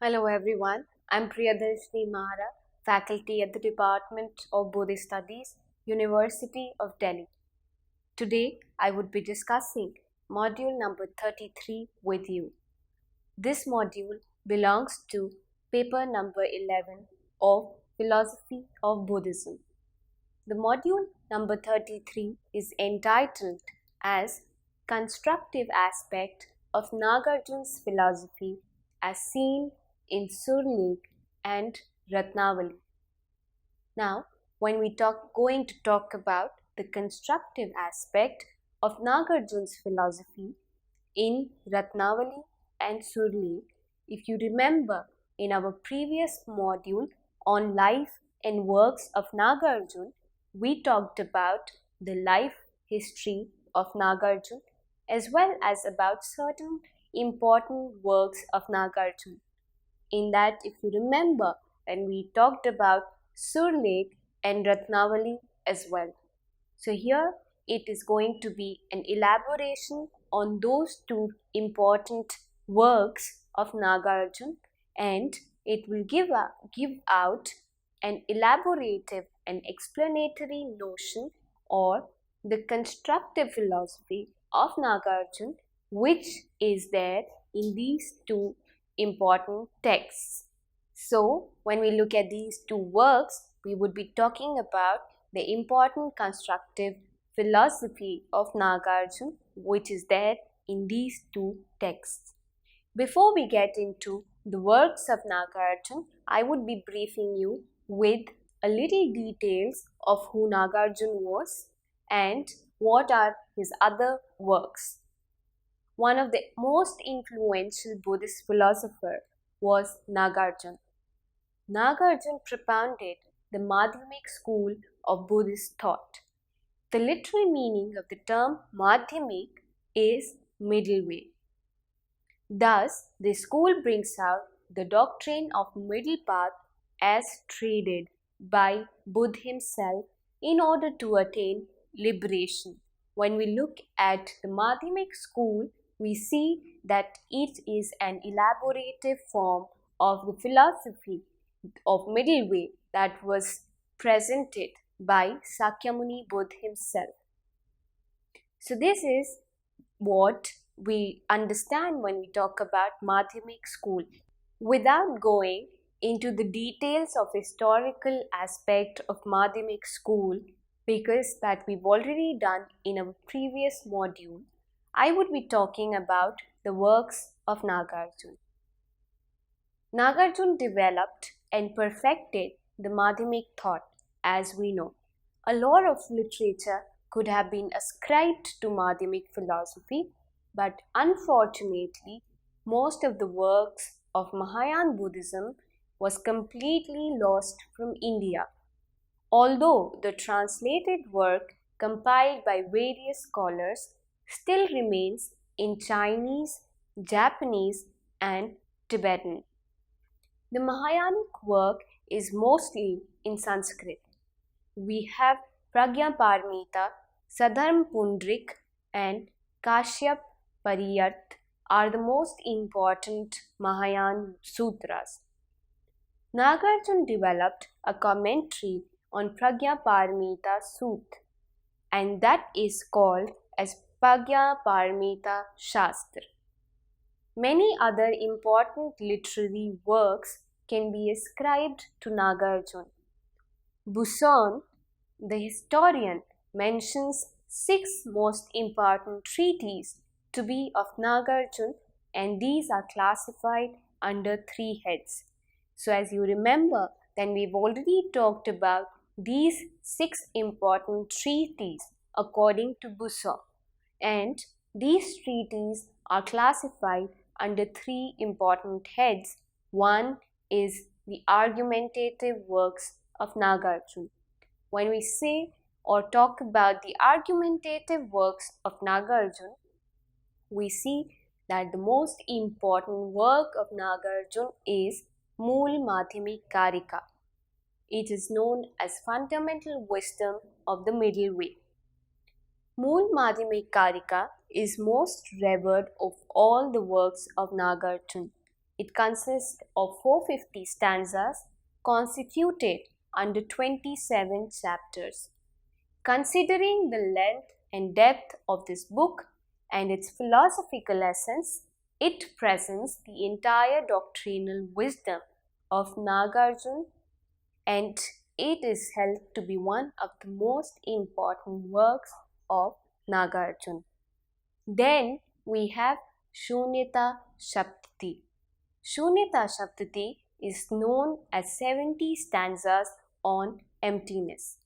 Hello everyone, I'm Priyadarsini Mahara, faculty at the Department of Buddhist Studies, University of Delhi. Today I would be discussing module number 33 with you. This module belongs to paper number 11 of Philosophy of Buddhism. The module number 33 is entitled as Constructive Aspect of Nagarjuna's Philosophy as Seen in Surlek and Ratnavali. Now, when we going to talk about the constructive aspect of Nagarjuna's philosophy in Ratnavali and Surlek, if you remember in our previous module on life and works of Nagarjuna, we talked about the life history of Nagarjuna as well as about certain important works of Nagarjuna. In that, if you remember, and we talked about Surlek and Ratnavali as well. So here it is going to be an elaboration on those two important works of Nagarjuna, and it will give out an elaborative and explanatory notion or the constructive philosophy of Nagarjuna, which is there in these two important texts. So, when we look at these two works, we would be talking about the important constructive philosophy of Nagarjuna, which is there in these two texts. Before we get into the works of Nagarjuna, I would be briefing you with a little details of who Nagarjuna was and what are his other works. One of the most influential Buddhist philosopher was Nagarjuna. Nagarjuna propounded the Madhyamik school of Buddhist thought. The literal meaning of the term Madhyamik is middle way. Thus, the school brings out the doctrine of middle path as treated by Buddha himself in order to attain liberation. When we look at the Madhyamik school, we see that it is an elaborative form of the philosophy of middle way that was presented by Sakyamuni Buddha himself. So this is what we understand when we talk about Madhyamik school. Without going into the details of historical aspect of Madhyamik school, because that we've already done in our previous module, I would be talking about the works of Nagarjuna. Nagarjuna developed and perfected the Madhyamik thought, as we know. A lot of literature could have been ascribed to Madhyamik philosophy, but unfortunately, most of the works of Mahayana Buddhism was completely lost from India. Although the translated work compiled by various scholars still remains in Chinese, Japanese, and Tibetan. The Mahayanic work is mostly in Sanskrit. We have Prajnaparamita, Sadharma Pundrik, and Kashyap Pariyat are the most important Mahayana sutras. Nagarjuna developed a commentary on Prajnaparamita Sutra, and that is called as Prajnaparamita Shastra. Many other important literary works can be ascribed to Nagarjuna. Buson, the historian, mentions 6 most important treatises to be of Nagarjuna, and these are classified under 3 heads. So as you remember, then we've already talked about these 6 important treatises according to Buson, and these treatises are classified under 3 important heads. One is the argumentative works of Nagarjuna. When we say or talk about the argumentative works of Nagarjuna, we see that the most important work of Nagarjuna is Mool Madhyamik Karika. It is known as Fundamental Wisdom of the Middle Way. Mool Madhyamik Karika is most revered of all the works of Nagarjuna. It consists of 450 stanzas constituted under 27 chapters. Considering the length and depth of this book and its philosophical essence, it presents the entire doctrinal wisdom of Nagarjuna, and it is held to be one of the most important works of Nagarjuna. Then we have Sunita Shakti. Sunita Shakti is known as 70 stanzas on emptiness.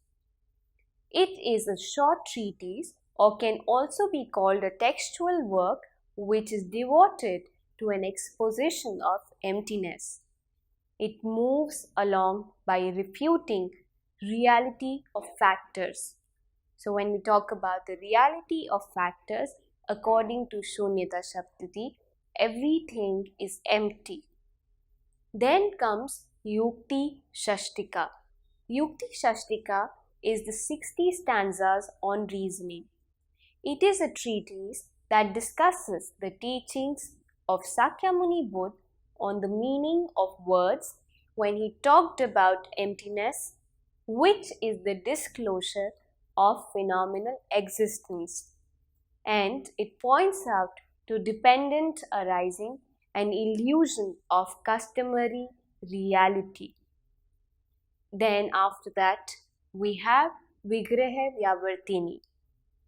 It is a short treatise or can also be called a textual work which is devoted to an exposition of emptiness. It moves along by refuting reality of factors. So when we talk about the reality of factors, according to Sunita Shakti, everything is empty. Then comes Yukti Shashtika. Yukti Shashtika is the 60 stanzas on reasoning. It is a treatise that discusses the teachings of Sakyamuni Buddha on the meaning of words when he talked about emptiness, which is the disclosure of phenomenal existence, and it points out to dependent arising and illusion of customary reality. Then after that we have Raheja Bertini.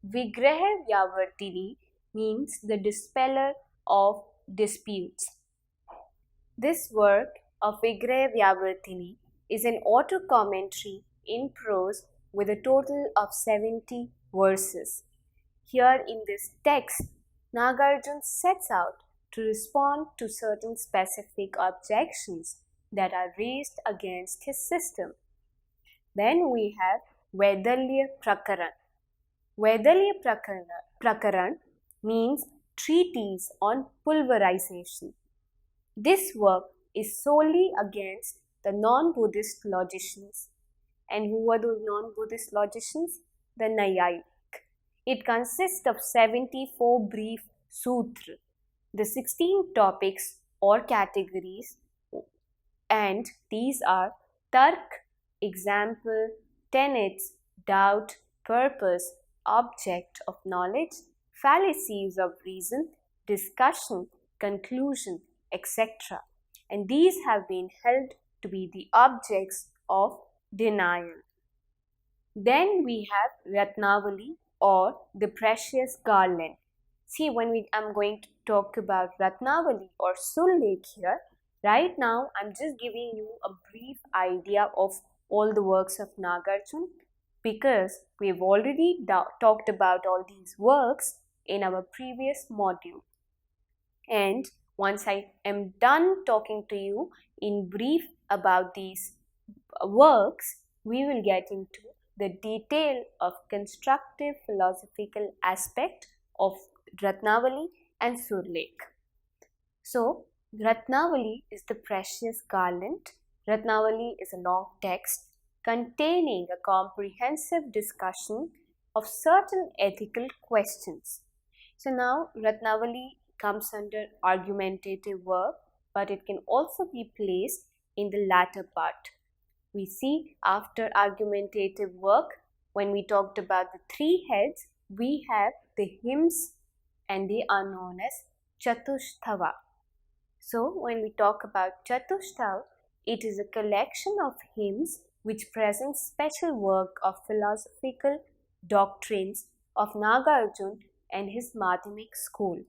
Raheja Bertini means the dispeller of disputes. This work of Raheja Bertini is an auto-commentary in prose with a total of 70 verses. Here in this text, Nagarjuna sets out to respond to certain specific objections that are raised against his system. Then we have Vidya-mitra. Vidya-mitra means treatise on pulverization. This work is solely against the non-Buddhist logicians. And who are those non-Buddhist logicians? The Nayayik. It consists of 74 brief sutra, the 16 topics or categories, and these are Tark, example, tenets, doubt, purpose, object of knowledge, fallacies of reason, discussion, conclusion, etc. And these have been held to be the objects of denial. Then we have Ratnavali or the Precious Garland. See, I'm going to talk about Ratnavali or Sullekh here. Right now, I'm just giving you a brief idea of all the works of Nagarjuna because we've already talked about all these works in our previous module. And once I am done talking to you in brief about these works, we will get into the detail of constructive philosophical aspect of Ratnavali and Sullekh. So, Ratnavali is the Precious Garland. Ratnavali is a long text containing a comprehensive discussion of certain ethical questions. So now Ratnavali comes under argumentative work, but it can also be placed in the latter part. We see after argumentative work, when we talked about the three heads, we have the hymns and they are known as Chatushtava. So when we talk about Chatushtava, it is a collection of hymns which presents special work of philosophical doctrines of Nagarjuna and his Medomak School.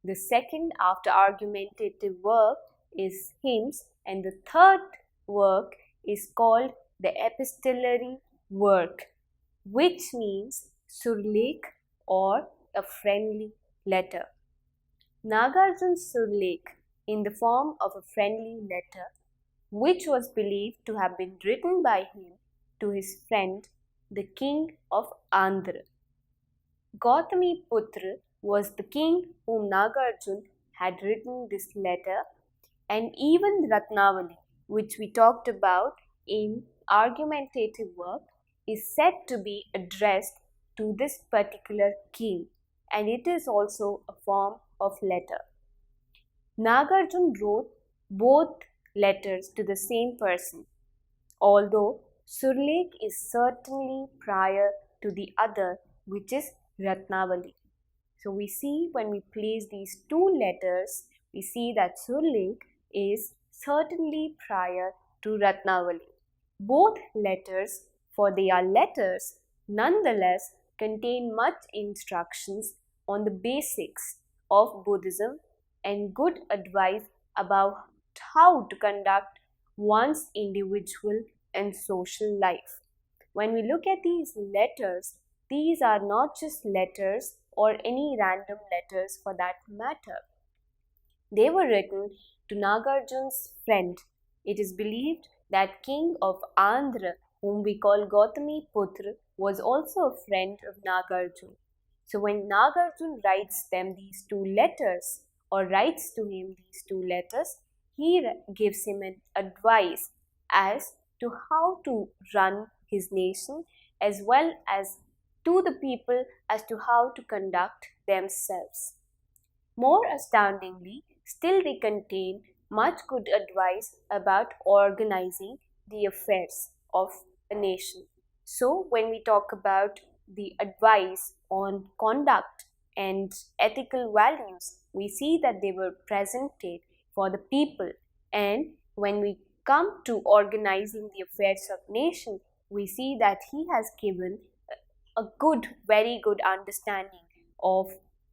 The second after argumentative work is hymns, and the third work is called the epistolary work, which means Sullekh or a friendly letter. Nagarjuna's Sullekh in the form of a friendly letter, which was believed to have been written by him to his friend, the king of Andhra. Gautami Putra was the king whom Nagarjuna had written this letter, and even Ratnavali, which we talked about in argumentative work, is said to be addressed to this particular king, and it is also a form of letter. Nagarjuna wrote both letters to the same person, although Surlek is certainly prior to the other, which is Ratnavali. So we see when we place these two letters, we see that Surlek is certainly prior to Ratnavali. Both letters, for they are letters, nonetheless contain much instructions on the basics of Buddhism and good advice about how to conduct one's individual and social life. When we look at these letters, these are not just letters or any random letters for that matter. They were written to Nagarjuna's friend. It is believed that king of Andhra, whom we call Gautami Putra, was also a friend of Nagarjuna. So when Nagarjuna writes them these two letters, or writes to him these two letters, he gives him an advice as to how to run his nation, as well as to the people as to how to conduct themselves. More astoundingly, still they contain much good advice about organizing the affairs of a nation. So when we talk about the advice on conduct and ethical values, we see that they were presented for the people. And when we come to organizing the affairs of nation, we see that he has given a good, very good understanding of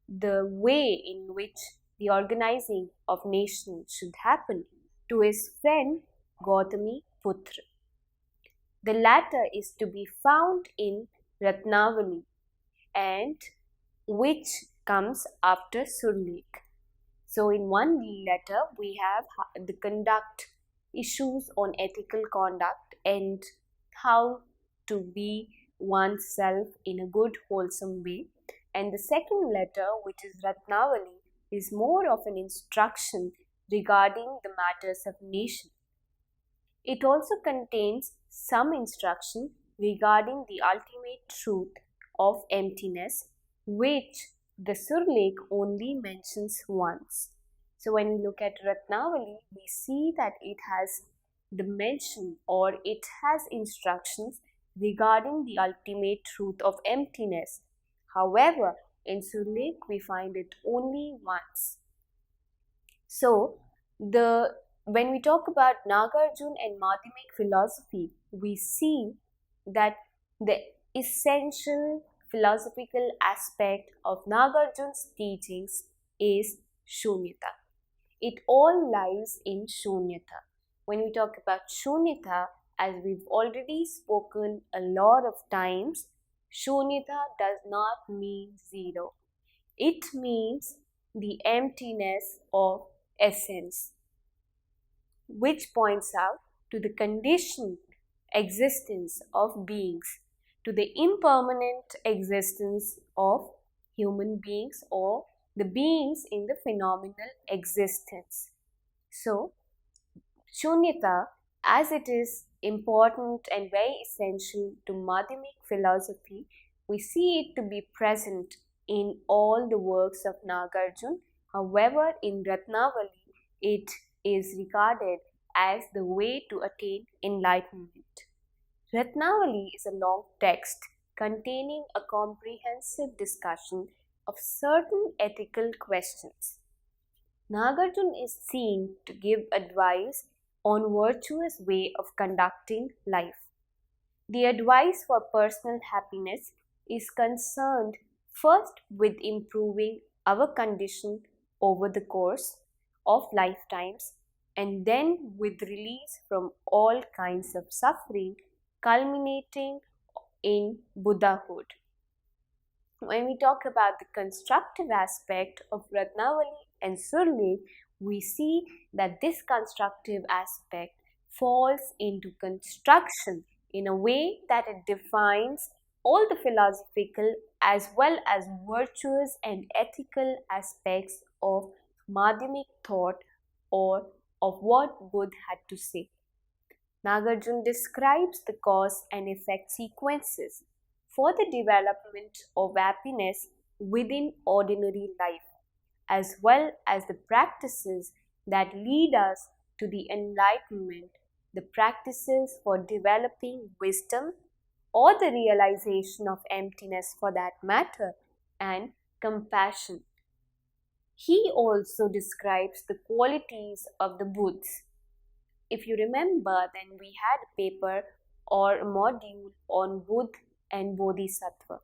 the way in which the organizing of nations should happen to his friend Gautami Putra. The latter is to be found in Ratnavali, and which comes after Surlek. So in one letter we have the conduct issues on ethical conduct and how to be oneself in a good wholesome way, and the second letter, which is Ratnavali, is more of an instruction regarding the matters of nation. It also contains some instruction regarding the ultimate truth of emptiness, which the Surlek only mentions once. So when we look at Ratnavali, we see that it has the mention, or it has instructions regarding the ultimate truth of emptiness. However, in Surlek we find it only once. So when we talk about Nagarjuna and Madhyamik philosophy, we see that the essential philosophical aspect of Nagarjuna's teachings is Shunyata. It all lies in Shunyata. When we talk about Shunyata, as we've already spoken a lot of times, Shunyata does not mean zero. It means the emptiness of essence, which points out to the conditioned existence of beings, to the impermanent existence of human beings or the beings in the phenomenal existence. So, Shunyata, as it is important and very essential to Madhyamik philosophy, we see it to be present in all the works of Nagarjuna. However, in Ratnavali, it is regarded as the way to attain enlightenment. Ratnavali is a long text containing a comprehensive discussion of certain ethical questions. Nagarjuna is seen to give advice on virtuous way of conducting life. The advice for personal happiness is concerned first with improving our condition over the course of lifetimes, and then with release from all kinds of suffering, culminating in Buddhahood. When we talk about the constructive aspect of Ratnavali and Surlek, we see that this constructive aspect falls into construction in a way that it defines all the philosophical as well as virtuous and ethical aspects of Madhyamik thought or of what Buddha had to say. Nagarjuna describes the cause and effect sequences for the development of happiness within ordinary life. as well as the practices that lead us to the enlightenment, the practices for developing wisdom or the realization of emptiness for that matter, and compassion. He also describes the qualities of the Buddhas. If you remember, then we had a paper or a module on Buddha and Bodhisattva.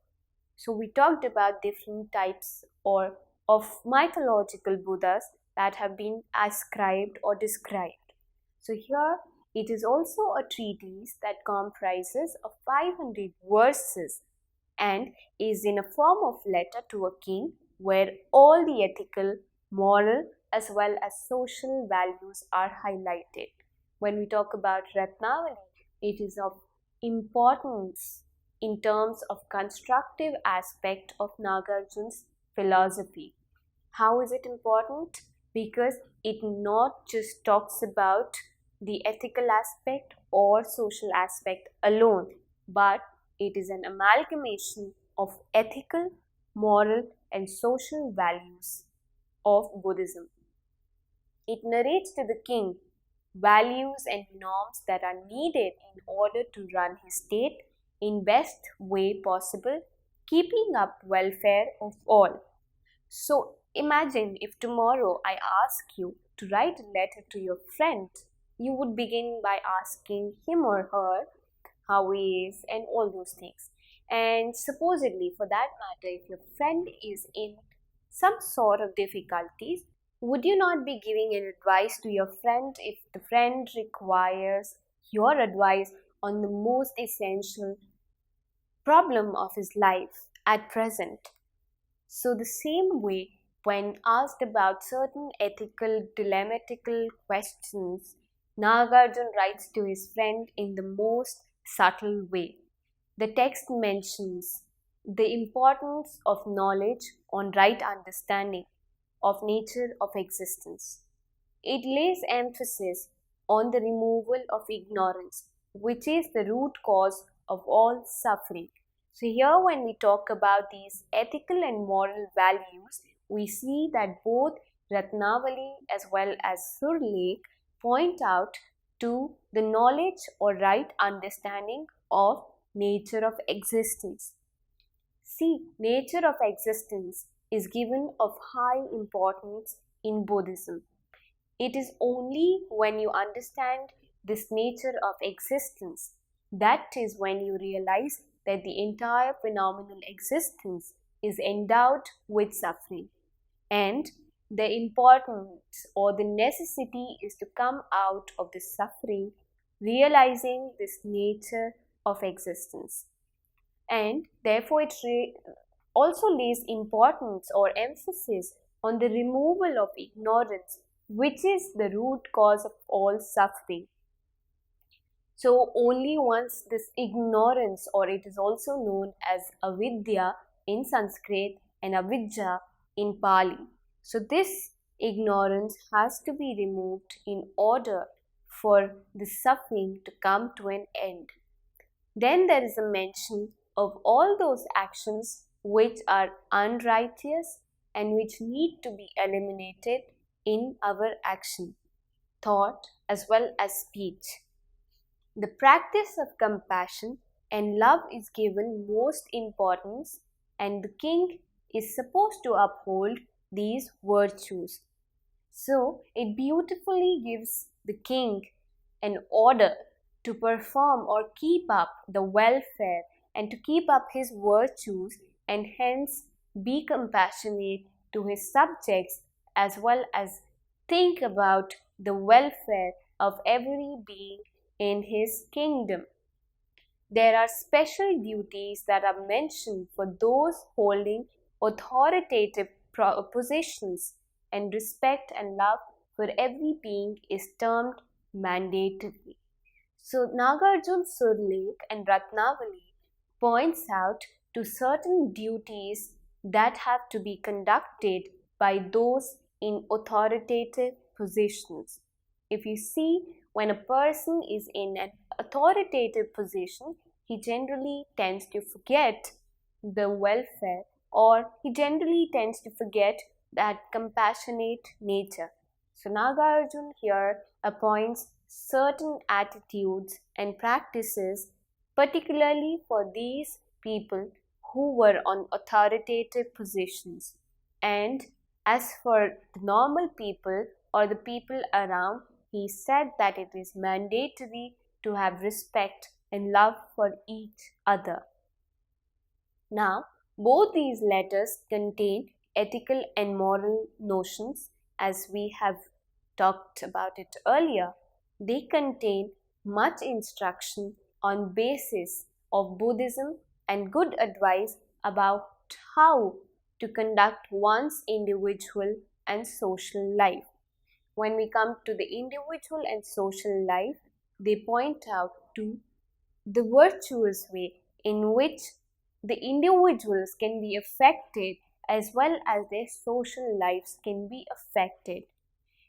So we talked about different types or of mythological Buddhas that have been ascribed or described. So here it is also a treatise that comprises of 500 verses and is in a form of letter to a king, where all the ethical, moral as well as social values are highlighted. When we talk about Ratnavali, it is of importance in terms of constructive aspect of Nagarjuna's philosophy. How is it important? Because it not just talks about the ethical aspect or social aspect alone, but it is an amalgamation of ethical, moral and social values of Buddhism. It narrates to the king values and norms that are needed in order to run his state in best way possible, keeping up welfare of all. So imagine if tomorrow I ask you to write a letter to your friend, you would begin by asking him or her how he is and all those things. And supposedly, for that matter, if your friend is in some sort of difficulties, would you not be giving an advice to your friend if the friend requires your advice on the most essential problem of his life at present? So the same way, when asked about certain ethical dilemmaticial questions, Nagarjuna writes to his friend in the most subtle way. The text mentions the importance of knowledge on right understanding of nature of existence. It lays emphasis on the removal of ignorance, which is the root cause of all suffering. So here when we talk about these ethical and moral values, we see that both Ratnavali as well as Surlekh point out to the knowledge or right understanding of nature of existence. See, nature of existence is given of high importance in Buddhism. It is only when you understand this nature of existence, that is when you realize that the entire phenomenal existence is endowed with suffering, and the importance or the necessity is to come out of this suffering, realizing this nature of existence. And therefore it also lays importance or emphasis on the removal of ignorance, which is the root cause of all suffering. So only once this ignorance, or it is also known as avidya in Sanskrit and avidya in Pali. So this ignorance has to be removed in order for the suffering to come to an end. Then there is a mention of all those actions which are unrighteous and which need to be eliminated in our action, thought as well as speech. The practice of compassion and love is given most importance, and the king is supposed to uphold these virtues. So it beautifully gives the king an order to perform or keep up the welfare and to keep up his virtues, and hence be compassionate to his subjects as well as think about the welfare of every being in his kingdom. There are special duties that are mentioned for those holding authoritative positions, and respect and love for every being is termed mandatory. So Nagarjuna, Surlekh and Ratnavali points out to certain duties that have to be conducted by those in authoritative positions. If you see, when a person is in an authoritative position, he generally tends to forget the welfare, or he generally tends to forget that compassionate nature. So Nagarjuna here appoints certain attitudes and practices particularly for these people who were on authoritative positions. And as for the normal people or the people around, he said that it is mandatory to have respect and love for each other. Now, both these letters contain ethical and moral notions, as we have talked about it earlier. They contain much instruction on basis of Buddhism and good advice about how to conduct one's individual and social life. When we come to the individual and social life, they point out to the virtuous way in which the individuals can be affected as well as their social lives can be affected.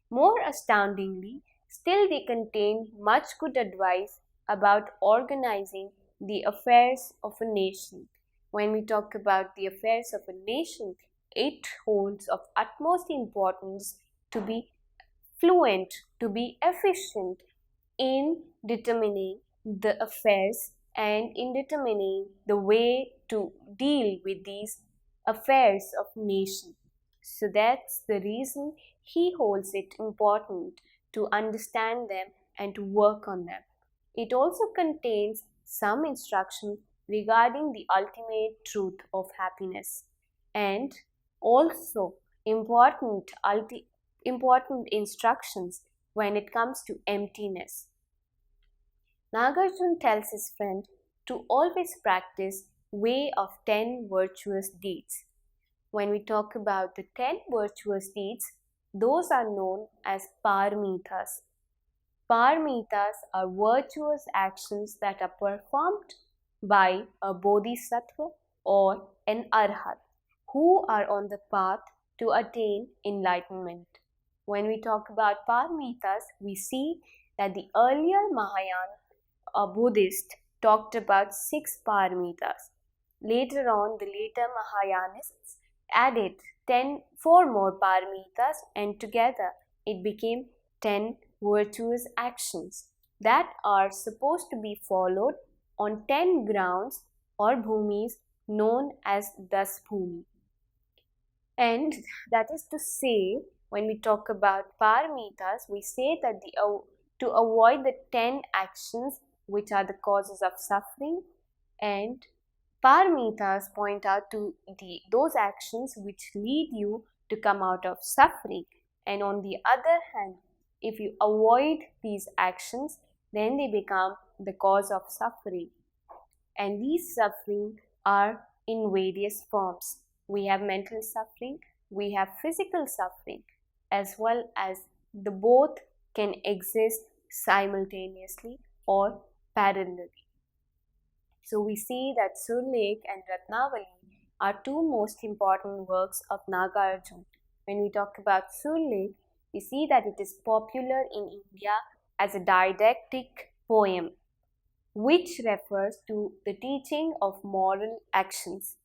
More astoundingly, still they contain much good advice about organizing the affairs of a nation. When we talk about the affairs of a nation, it holds of utmost importance to be fluent, to be efficient in determining the affairs and in determining the way to deal with these affairs of nation. So that's the reason he holds it important to understand them and to work on them. It also contains some instruction regarding the ultimate truth of happiness and also important instructions when it comes to emptiness. Nagarjuna tells his friend to always practice way of 10 virtuous deeds. When we talk about the 10 virtuous deeds, those are known as paramitas. Paramitas are virtuous actions that are performed by a bodhisattva or an arhat who are on the path to attain enlightenment. When we talk about paramitas, we see that the earlier Mahayana Buddhist talked about 6 paramitas. Later on, the later Mahayanists added 4 more paramitas, and together it became 10 virtuous actions that are supposed to be followed on 10 grounds or bhumis known as Das Bhumi. And that is to say, when we talk about paramitas, we say that to avoid the 10 actions which are the causes of suffering, and paramitas point out to those actions which lead you to come out of suffering. And on the other hand, if you avoid these actions, then they become the cause of suffering. And these suffering are in various forms. We have mental suffering, we have physical suffering, as well as the both can exist simultaneously or parallelly. So we see that Surlekh and Ratnavali are two most important works of Nagarjuna. When we talk about Surlekh, we see that it is popular in India as a didactic poem, which refers to the teaching of moral actions.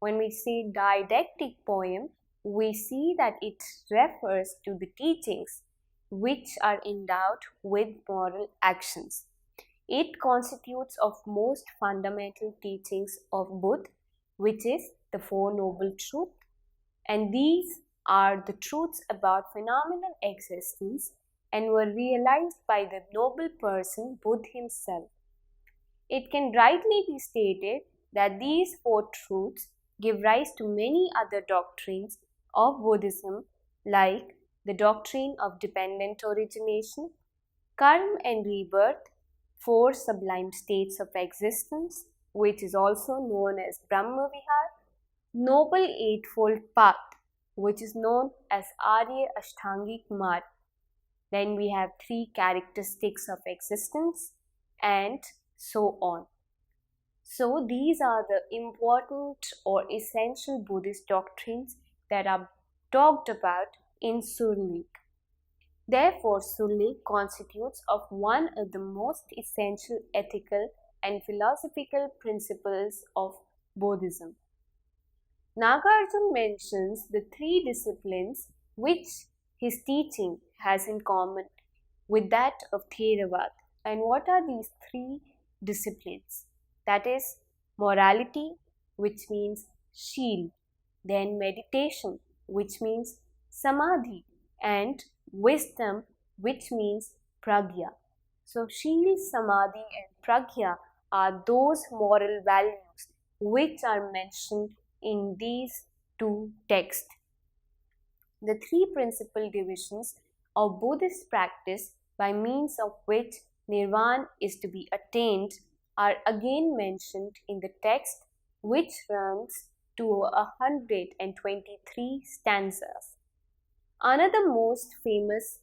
When we say didactic poem, we see that it refers to the teachings which are endowed with moral actions. It constitutes of most fundamental teachings of Buddha, which is the Four Noble Truths, and these are the truths about phenomenal existence and were realized by the noble person Buddha himself. It can rightly be stated that these 4 truths give rise to many other doctrines of Buddhism, like the doctrine of dependent origination, karma and rebirth, 4 sublime states of existence, which is also known as Brahma Vihar, Noble Eightfold Path, which is known as Arya Ashtangik Marg. Then we have 3 characteristics of existence, and so on. So these are the important or essential Buddhist doctrines that are talked about in Surlekh. Therefore, Surlekh constitutes of one of the most essential ethical and philosophical principles of Buddhism. Nagarjuna mentions the three disciplines which his teaching has in common with that of Theravada. And what are these three disciplines? That is morality, which means sheel, then meditation, which means samadhi, and wisdom, which means pragya. So sheel, samadhi, and pragya are those moral values which are mentioned in these two texts. The three principal divisions of Buddhist practice by means of which nirvana is to be attained are again mentioned in the text, which runs to 123 stanzas. Another most famous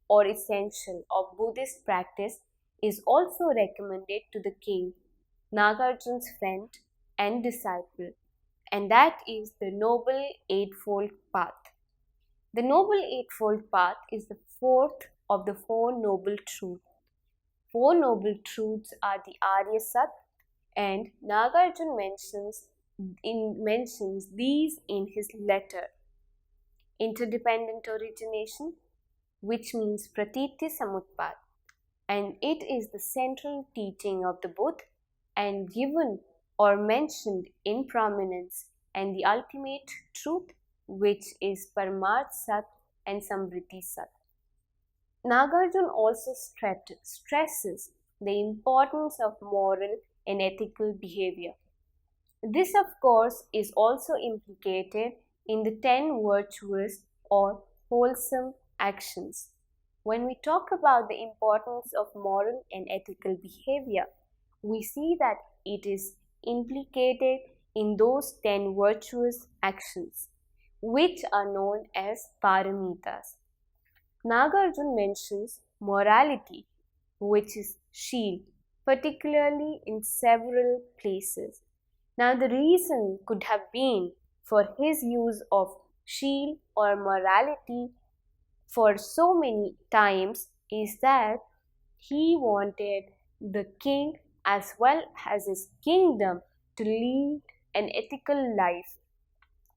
or essential of Buddhist practice is also recommended to the king, Nagarjuna's friend and disciple, and that is the Noble Eightfold Path. The Noble Eightfold Path is the fourth of the Four Noble Truths. Four Noble Truths are the Arya Sat, and Nagarjuna mentions these in his letter. Interdependent origination, which means Pratitya Samutpad, and it is the central teaching of the Buddha and given or mentioned in prominence, and the ultimate truth, which is Paramarth Sat and Samvriti Sat. Nagarjuna also stresses the importance of moral and ethical behavior. This, of course, is also implicated in the 10 virtuous or wholesome actions. When we talk about the importance of moral and ethical behavior, we see that it is implicated in those 10 virtuous actions, which are known as paramitas. Nagarjuna mentions morality, which is sheel, particularly in several places. Now, the reason could have been for his use of sheel or morality for so many times is that he wanted the king as well as his kingdom to lead an ethical life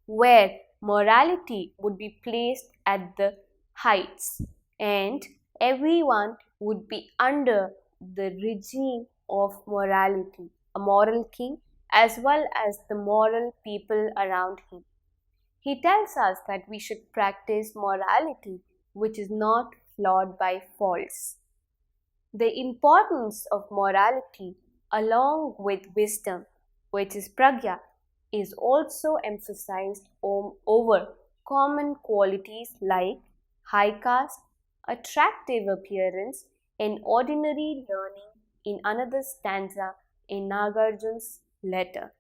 where morality would be placed at the heights and everyone would be under the regime of morality, a moral king as well as the moral people around him. He tells us that we should practice morality which is not flawed by faults. The importance of morality along with wisdom, which is pragya, is also emphasized over common qualities like high caste, attractive appearance, and ordinary learning in another stanza in Nagarjuna's letter.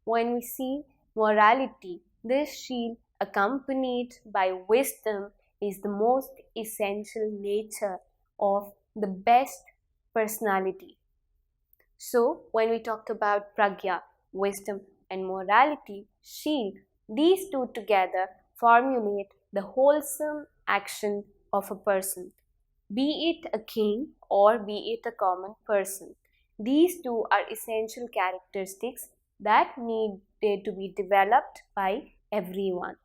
When we see morality, this sheel accompanied by wisdom is the most essential nature of the best personality. So, when we talk about pragya, wisdom, and morality, sheel, these two together formulate the wholesome action of a person, be it a king or be it a common person. These two are essential characteristics that needed to be developed by everyone.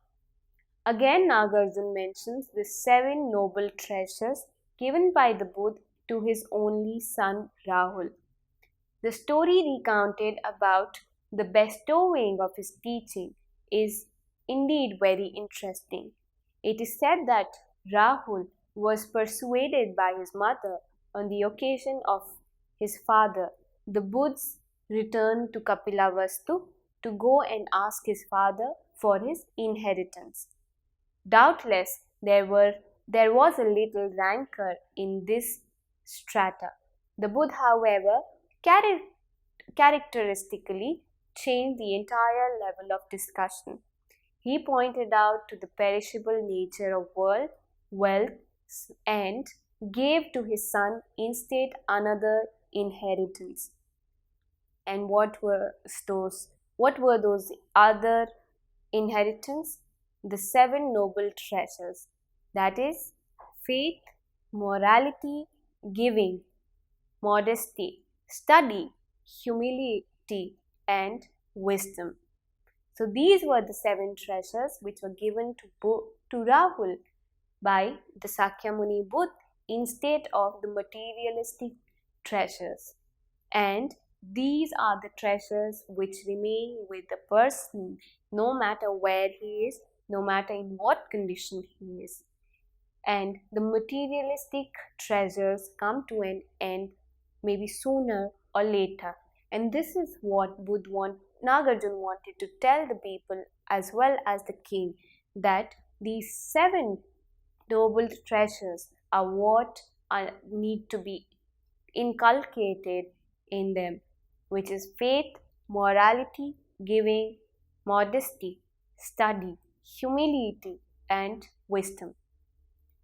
Again, Nagarjuna mentions the 7 noble treasures given by the Buddha to his only son Rahul. The story recounted about the bestowing of his teaching is indeed very interesting. It is said that Rahul was persuaded by his mother on the occasion of his father, the Buddha's return to Kapilavastu, to go and ask his father for his inheritance. Doubtless, there was a little rancor in this strata. The Buddha, however, characteristically changed the entire level of discussion. He pointed out to the perishable nature of world, wealth, and gave to his son instead another inheritance. And what were those other inheritance? The 7 noble treasures, that is faith, morality, giving, modesty, study, humility, and wisdom. So these were the 7 treasures which were given to Rahul by the Sakyamuni Buddha instead of the materialistic treasures. And these are the treasures which remain with the person no matter where he is, no matter in what condition he is. And the materialistic treasures come to an end maybe sooner or later. And this is what Nagarjuna wanted to tell the people as well as the king, that these 7 noble treasures are what need to be inculcated in them, which is faith, morality, giving, modesty, study, humility, and wisdom.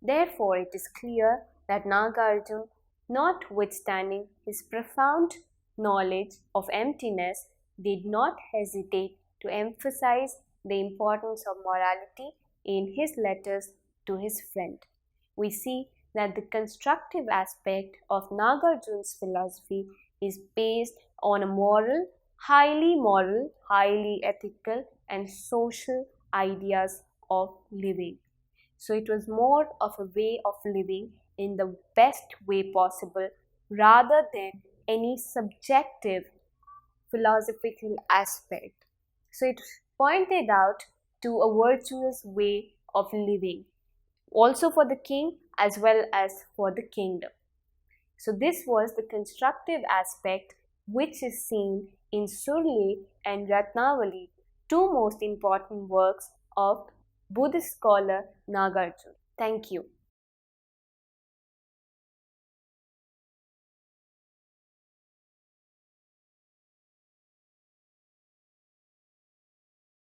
Therefore, it is clear that Nagarjuna, notwithstanding his profound knowledge of emptiness, did not hesitate to emphasize the importance of morality in his letters to his friend. We see that the constructive aspect of Nagarjuna's philosophy is based on a highly ethical and social ideas of living. So it was more of a way of living in the best way possible rather than any subjective philosophical aspect. So it pointed out to a virtuous way of living, also for the king as well as for the kingdom. So this was the constructive aspect which is seen in Surli and Ratnavali, 2 most important works of Buddhist scholar Nagarjuna. Thank you.